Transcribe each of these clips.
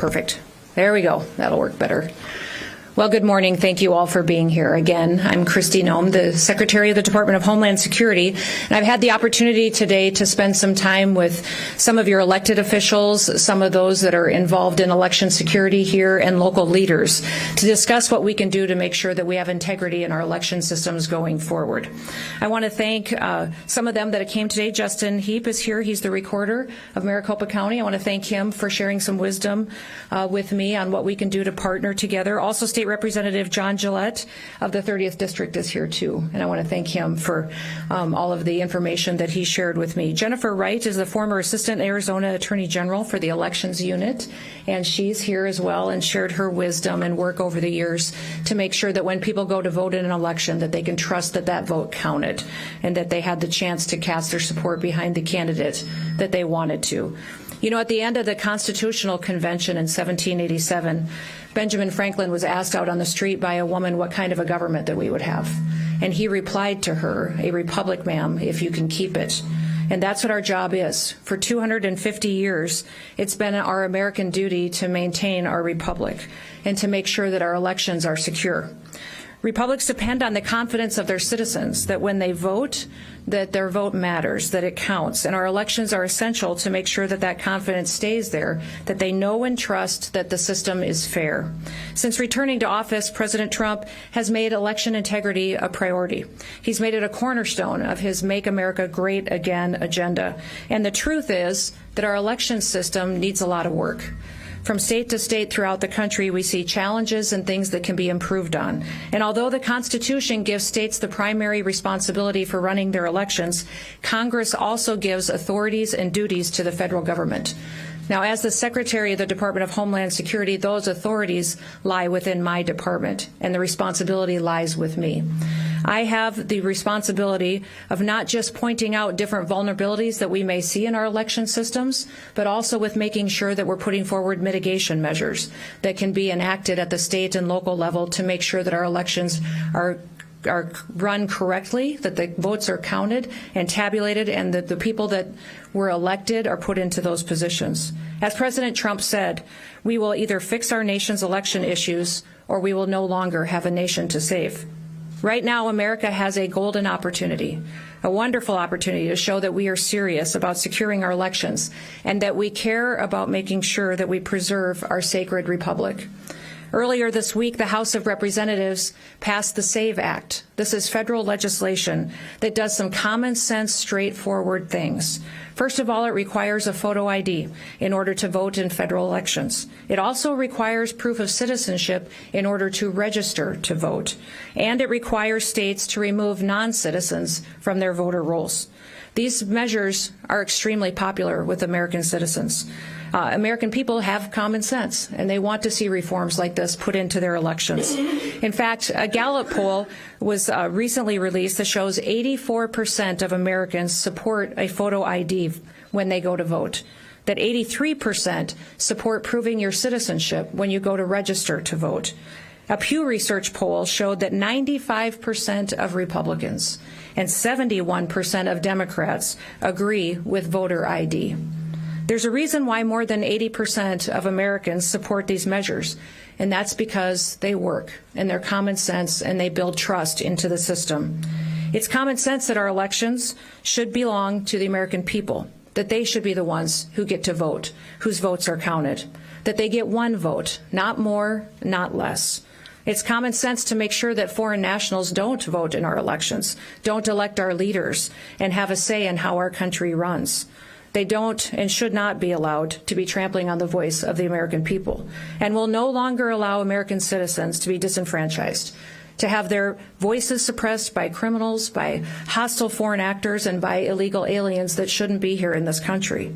Perfect. There we go. That'll work better. Well, good morning. Thank you all for being here. Again, I'm Kristi Noem, the Secretary of the Department of Homeland Security, and I've had the opportunity today to spend some time with some of your elected officials, some of those that are involved in election security here, and local leaders to discuss what we can do to make sure that we have integrity in our election systems going forward. I want to thank some of them that came today. Justin Heap is here. He's the recorder of Maricopa County. I want to thank him for sharing some wisdom with me on what we can do to partner together. Also, State Representative John Gillette of the 30th District is here too, and I want to thank him for all of the information that he shared with me. Jennifer Wright is the former Assistant Arizona Attorney General for the Elections Unit, and she's here as well and shared her wisdom and work over the years to make sure that when people go to vote in an election that they can trust that that vote counted and that they had the chance to cast their support behind the candidate that they wanted to. You know, at the end of the Constitutional Convention in 1787, Benjamin Franklin was asked out on the street by a woman what kind of a government that we would have. And he replied to her, "A republic, ma'am, if you can keep it." And that's what our job is. For 250 years, it's been our American duty to maintain our republic and to make sure that our elections are secure. Republics depend on the confidence of their citizens, that when they vote, that their vote matters, that it counts. And our elections are essential to make sure that that confidence stays there, that they know and trust that the system is fair. Since returning to office, President Trump has made election integrity a priority. He's made it a cornerstone of his Make America Great Again agenda. And the truth is that our election system needs a lot of work. From state to state throughout the country, we see challenges and things that can be improved on. And although the Constitution gives states the primary responsibility for running their elections, Congress also gives authorities and duties to the federal government. Now, as the Secretary of the Department of Homeland Security, those authorities lie within my department, and the responsibility lies with me. I have the responsibility of not just pointing out different vulnerabilities that we may see in our election systems, but also with making sure that we're putting forward mitigation measures that can be enacted at the state and local level to make sure that our elections are run correctly, that the votes are counted and tabulated, and that the people that were elected are put into those positions. As President Trump said, we will either fix our nation's election issues or we will no longer have a nation to save. Right now, America has a golden opportunity, a wonderful opportunity to show that we are serious about securing our elections and that we care about making sure that we preserve our sacred republic. Earlier this week, the House of Representatives passed the SAVE Act. This is federal legislation that does some common sense, straightforward things. First of all, it requires a photo ID in order to vote in federal elections. It also requires proof of citizenship in order to register to vote. And it requires states to remove non-citizens from their voter rolls. These measures are extremely popular with American citizens. American people have common sense, and they want to see reforms like this put into their elections. In fact, a Gallup poll was recently released that shows 84% of Americans support a photo ID when they go to vote, that 83% support proving your citizenship when you go to register to vote. A Pew Research poll showed that 95% of Republicans and 71% of Democrats agree with voter ID. There's a reason why more than 80% of Americans support these measures, and that's because they work and they're common sense and they build trust into the system. It's common sense that our elections should belong to the American people, that they should be the ones who get to vote, whose votes are counted, that they get one vote, not more, not less. It's common sense to make sure that foreign nationals don't vote in our elections, don't elect our leaders, and have a say in how our country runs. They don't and should not be allowed to be trampling on the voice of the American people, and will no longer allow American citizens to be disenfranchised, to have their voices suppressed by criminals, by hostile foreign actors, and by illegal aliens that shouldn't be here in this country.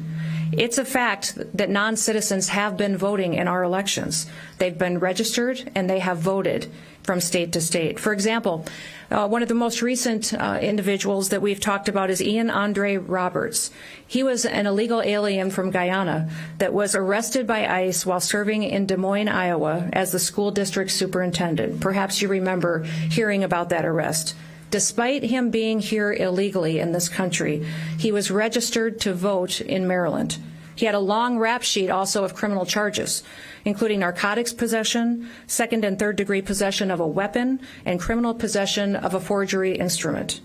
It's a fact that non-citizens have been voting in our elections. They've been registered and they have voted from state to state. For example, one of the most recent individuals that we've talked about is Ian Andre Roberts. He was an illegal alien from Guyana that was arrested by ICE while serving in Des Moines, Iowa as the school district superintendent. Perhaps you remember hearing about that arrest. Despite him being here illegally in this country, he was registered to vote in Maryland. He had a long rap sheet also of criminal charges, including narcotics possession, second and third degree possession of a weapon, and criminal possession of a forgery instrument.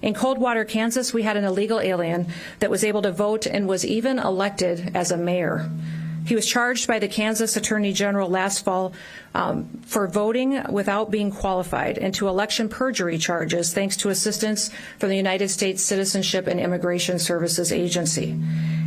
In Coldwater, Kansas, we had an illegal alien that was able to vote and was even elected as a mayor. He was charged by the Kansas Attorney General last fall for voting without being qualified and to election perjury charges thanks to assistance from the United States Citizenship and Immigration Services Agency.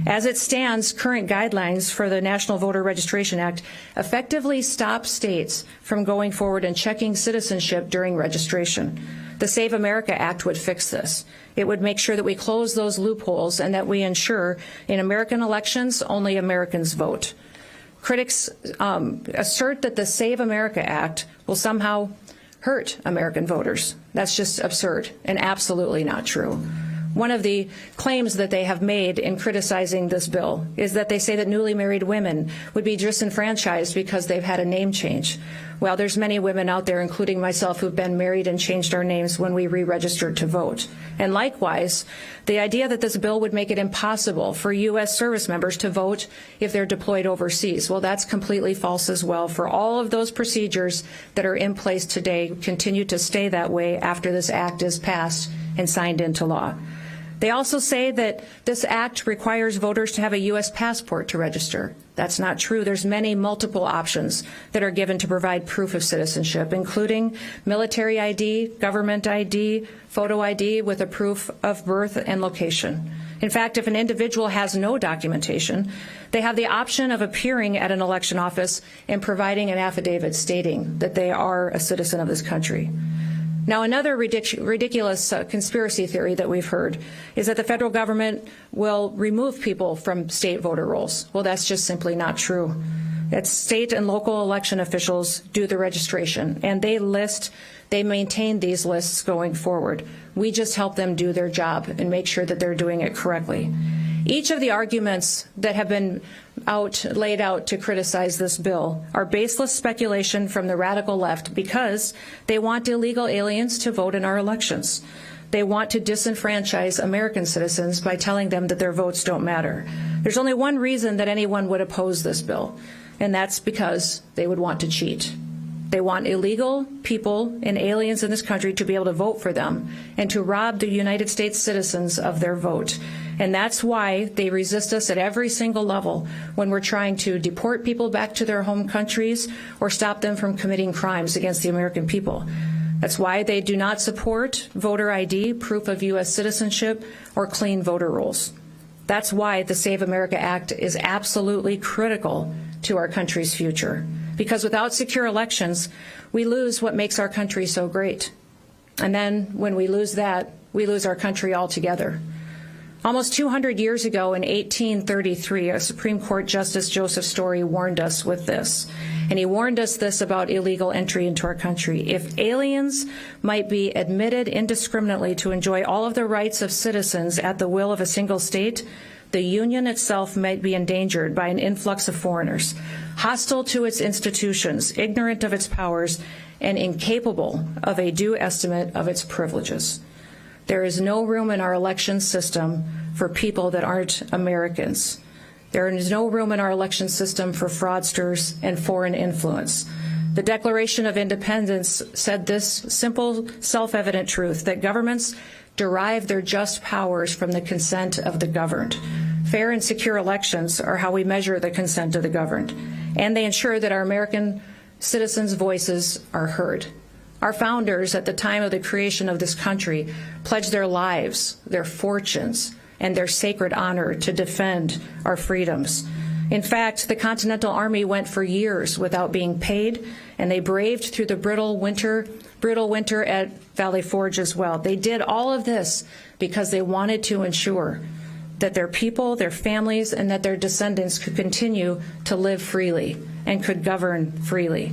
As it stands, current guidelines for the National Voter Registration Act effectively stop states from going forward and checking citizenship during registration. The Save America Act would fix this. It would make sure that we close those loopholes and that we ensure in American elections only Americans vote. Critics assert that the Save America Act will somehow hurt American voters. That's just absurd and absolutely not true. One of the claims that they have made in criticizing this bill is that they say that newly married women would be disenfranchised because they've had a name change. Well, there's many women out there, including myself, who've been married and changed our names when we re-registered to vote. And likewise, the idea that this bill would make it impossible for U.S. service members to vote if they're deployed overseas, well, that's completely false as well. For all of those procedures that are in place today continue to stay that way after this act is passed and signed into law. They also say that this act requires voters to have a U.S. passport to register. That's not true. There's many multiple options that are given to provide proof of citizenship, including military ID, government ID, photo ID with a proof of birth and location. In fact, if an individual has no documentation, they have the option of appearing at an election office and providing an affidavit stating that they are a citizen of this country. Now, another ridiculous conspiracy theory that we've heard is that the federal government will remove people from state voter rolls. Well, that's just simply not true. That state and local election officials do the registration, and they maintain these lists going forward. We just help them do their job and make sure that they're doing it correctly. Each of the arguments that have been laid out to criticize this bill are baseless speculation from the radical left because they want illegal aliens to vote in our elections. They want to disenfranchise American citizens by telling them that their votes don't matter. There's only one reason that anyone would oppose this bill, and that's because they would want to cheat. They want illegal people and aliens in this country to be able to vote for them and to rob the United States citizens of their vote. And that's why they resist us at every single level when we're trying to deport people back to their home countries or stop them from committing crimes against the American people. That's why they do not support voter ID, proof of U.S. citizenship, or clean voter rolls. That's why the Save America Act is absolutely critical to our country's future. Because without secure elections, we lose what makes our country so great. And then when we lose that, we lose our country altogether. Almost 200 years ago in 1833, a Supreme Court Justice Joseph Story warned us with this. And he warned us this about illegal entry into our country. If aliens might be admitted indiscriminately to enjoy all of the rights of citizens at the will of a single state, the Union itself might be endangered by an influx of foreigners, hostile to its institutions, ignorant of its powers, and incapable of a due estimate of its privileges. There is no room in our election system for people that aren't Americans. There is no room in our election system for fraudsters and foreign influence. The Declaration of Independence said this simple, self-evident truth, that governments derive their just powers from the consent of the governed. Fair and secure elections are how we measure the consent of the governed, and they ensure that our American citizens' voices are heard. Our founders, at the time of the creation of this country, pledged their lives, their fortunes, and their sacred honor to defend our freedoms. In fact, the Continental Army went for years without being paid, and they braved through the brutal winter at Valley Forge as well. They did all of this because they wanted to ensure that their people, their families, and that their descendants could continue to live freely and could govern freely.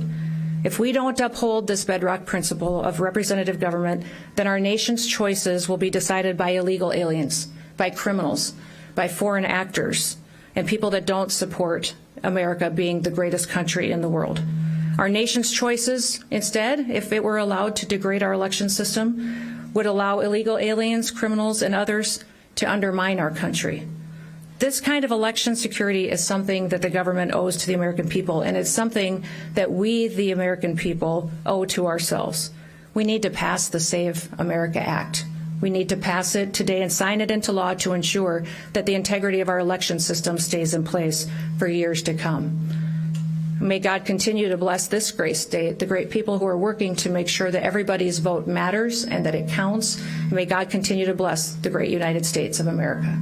If we don't uphold this bedrock principle of representative government, then our nation's choices will be decided by illegal aliens, by criminals, by foreign actors, and people that don't support America being the greatest country in the world. Our nation's choices, instead, if it were allowed to degrade our election system, would allow illegal aliens, criminals, and others to undermine our country. This kind of election security is something that the government owes to the American people, and it's something that we, the American people, owe to ourselves. We need to pass the Save America Act. We need to pass it today and sign it into law to ensure that the integrity of our election system stays in place for years to come. May God continue to bless this great state, the great people who are working to make sure that everybody's vote matters and that it counts. And may God continue to bless the great United States of America.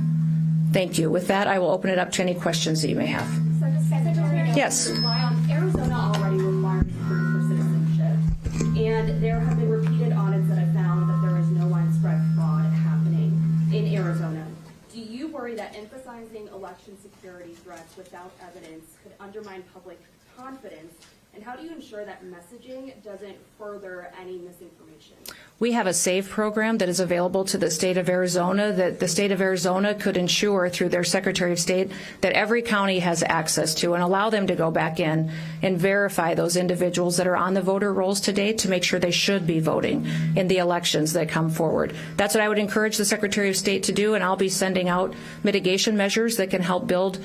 Thank you. With that, I will open it up to any questions that you may have. Yes. Arizona already requires proof for citizenship, and there have been repeated audits that have found that there is no widespread fraud happening in Arizona. Do you worry that emphasizing election security threats without evidence could undermine public confidence? And how do you ensure that messaging doesn't further any misinformation? We have a SAVE program that is available to the state of Arizona that the state of Arizona could ensure through their Secretary of State that every county has access to and allow them to go back in and verify those individuals that are on the voter rolls today to make sure they should be voting in the elections that come forward. That's what I would encourage the Secretary of State to do, and I'll be sending out mitigation measures that can help build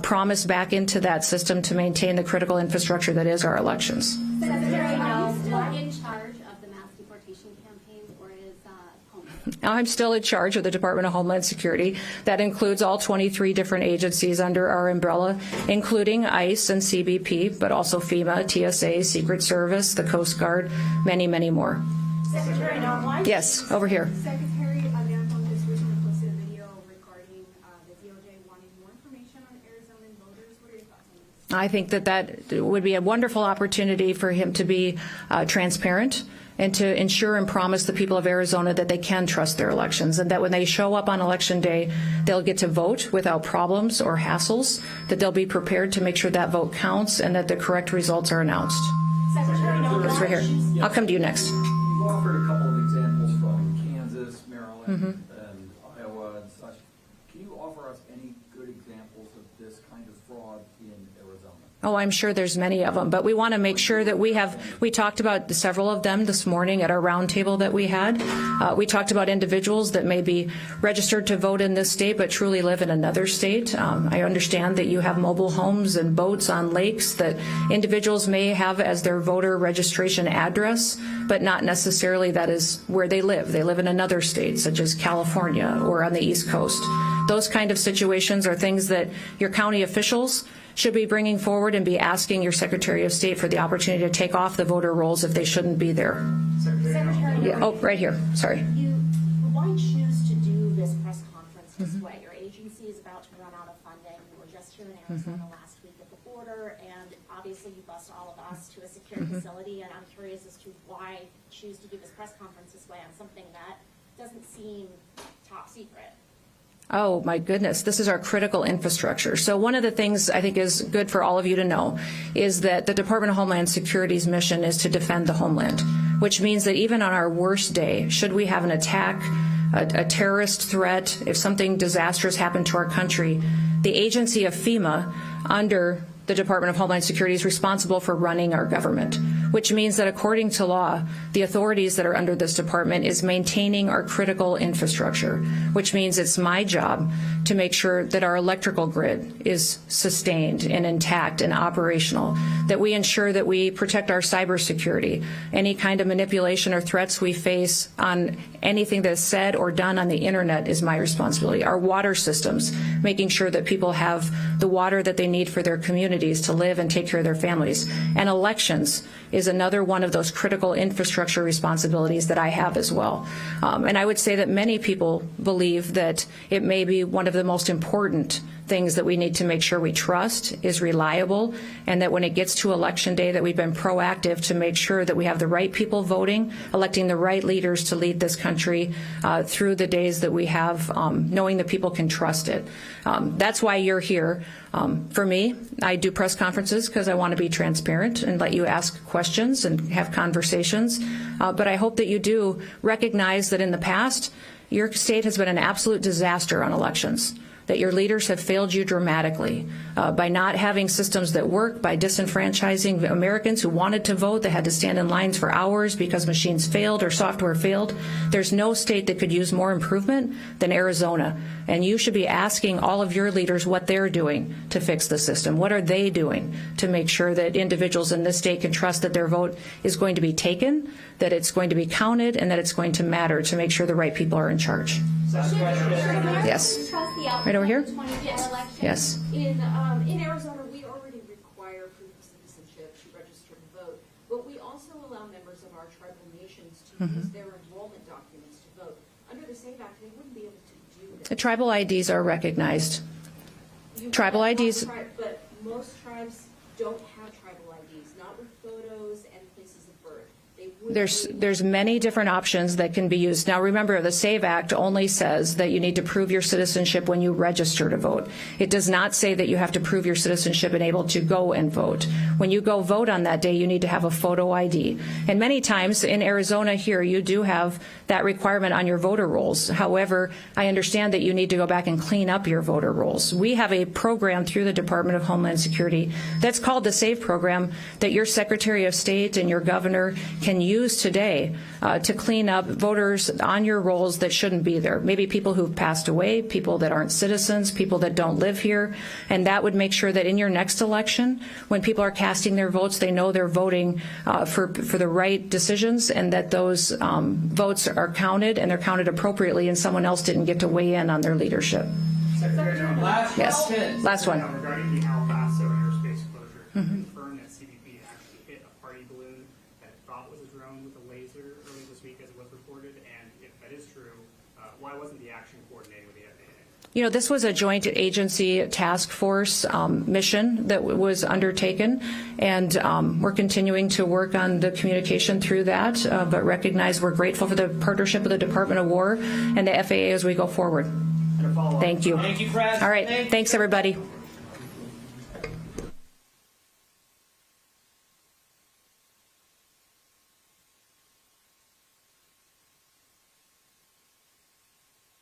promise back into that system to maintain the critical infrastructure that is our elections. Secretary, are you still in charge of the mass deportation campaign, or is Homeland? I'm still in charge of the Department of Homeland Security. That includes all 23 different agencies under our umbrella, including ICE and CBP, but also FEMA, TSA, Secret Service, the Coast Guard, many, many more. Secretary Noem. Yes, over here. Secretary, Debunking just recently posted a video regarding the DOJ wanting more information on Arizonan voters. What are your thoughts on this? I think that would be a wonderful opportunity for him to be transparent and to ensure and promise the people of Arizona that they can trust their elections and that when they show up on Election Day, they'll get to vote without problems or hassles, that they'll be prepared to make sure that vote counts and that the correct results are announced. Secretary Noem. That's right here. I'll come to you next. You offered a couple of examples from Kansas, Maryland, and Iowa and such. Can you offer us any good examples of this kind of fraud in Arizona? Oh, I'm sure there's many of them, but we want to make sure that we talked about several of them this morning at our roundtable that we had. We talked about individuals that may be registered to vote in this state but truly live in another state. I understand that you have mobile homes and boats on lakes that individuals may have as their voter registration address, but not necessarily that is where they live. They live in another state, such as California or on the East Coast. Those kind of situations are things that your county officials should be bringing forward and be asking your Secretary of State for the opportunity to take off the voter rolls if they shouldn't be there. Secretary, Yeah, oh, right here. Sorry. Why choose to do this press conference this way? Your agency is about to run out of funding. We were just here in Arizona last week at the border, and obviously you bused all of us to a secure facility, and I'm curious as to why choose to do this press conference this way on something that doesn't seem top secret. Oh, my goodness. This is our critical infrastructure. So one of the things I think is good for all of you to know is that the Department of Homeland Security's mission is to defend the homeland, which means that even on our worst day, should we have an attack, a terrorist threat, if something disastrous happened to our country, the agency of FEMA under the Department of Homeland Security is responsible for running our government, which means that according to law, the authorities that are under this department is maintaining our critical infrastructure, which means it's my job to make sure that our electrical grid is sustained and intact and operational, that we ensure that we protect our cybersecurity. Any kind of manipulation or threats we face on anything that's said or done on the internet is my responsibility. Our water systems, making sure that people have the water that they need for their communities to live and take care of their families. And elections is another one of those critical infrastructure responsibilities that I have as well. And I would say that many people believe that it may be one of the most important things that we need to make sure we trust is reliable, and that when it gets to Election Day that we've been proactive to make sure that we have the right people voting, electing the right leaders to lead this country through the days that we have, knowing that people can trust it. That's why you're here. For me, I do press conferences because I want to be transparent and let you ask questions and have conversations. But I hope that you do recognize that in the past, your state has been an absolute disaster on elections, that your leaders have failed you dramatically by not having systems that work, by disenfranchising Americans who wanted to vote. They had to stand in lines for hours because machines failed or software failed. There's no state that could use more improvement than Arizona. And you should be asking all of your leaders what they're doing to fix the system. What are they doing to make sure that individuals in this state can trust that their vote is going to be taken, that it's going to be counted, and that it's going to matter to make sure the right people are in charge? Yes. Right over here? Yes. In Arizona, we already require proof of citizenship to register to vote, but we also allow members of our tribal nations to use their enrollment documents to vote. Under the SAVE Act, they wouldn't be able to do that. The tribal IDs are recognized. Tribal IDs. But most tribes don't have tribal IDs, not with photos and places of birth. There's many different options that can be used. Now remember, the SAVE Act only says that you need to prove your citizenship when you register to vote. It does not say that you have to prove your citizenship and able to go and vote. When you go vote on that day, you need to have a photo ID. And many times in Arizona here, you do have that requirement on your voter rolls. However, I understand that you need to go back and clean up your voter rolls. We have a program through the Department of Homeland Security that's called the SAVE program that your Secretary of State and your governor can use today to clean up voters on your rolls that shouldn't be there. Maybe people who've passed away, people that aren't citizens, people that don't live here. And that would make sure that in your next election, when people are casting their votes, they know they're voting for the right decisions and that those votes are counted and they're counted appropriately and someone else didn't get to weigh in on their leadership. Secretary Noem, Yes. Last one. Regarding the El Paso airspace closure, can you confirm that CBP actually hit a party balloon that thought was a drone with a laser early this week as it was reported? And if that is true, why wasn't the action coordinated with the FAA? You know, this was a joint agency task force mission that was undertaken, and we're continuing to work on the communication through that, but recognize we're grateful for the partnership with the Department of War and the FAA as we go forward. Thank you. Thank you, Chris. All right. Thanks, everybody.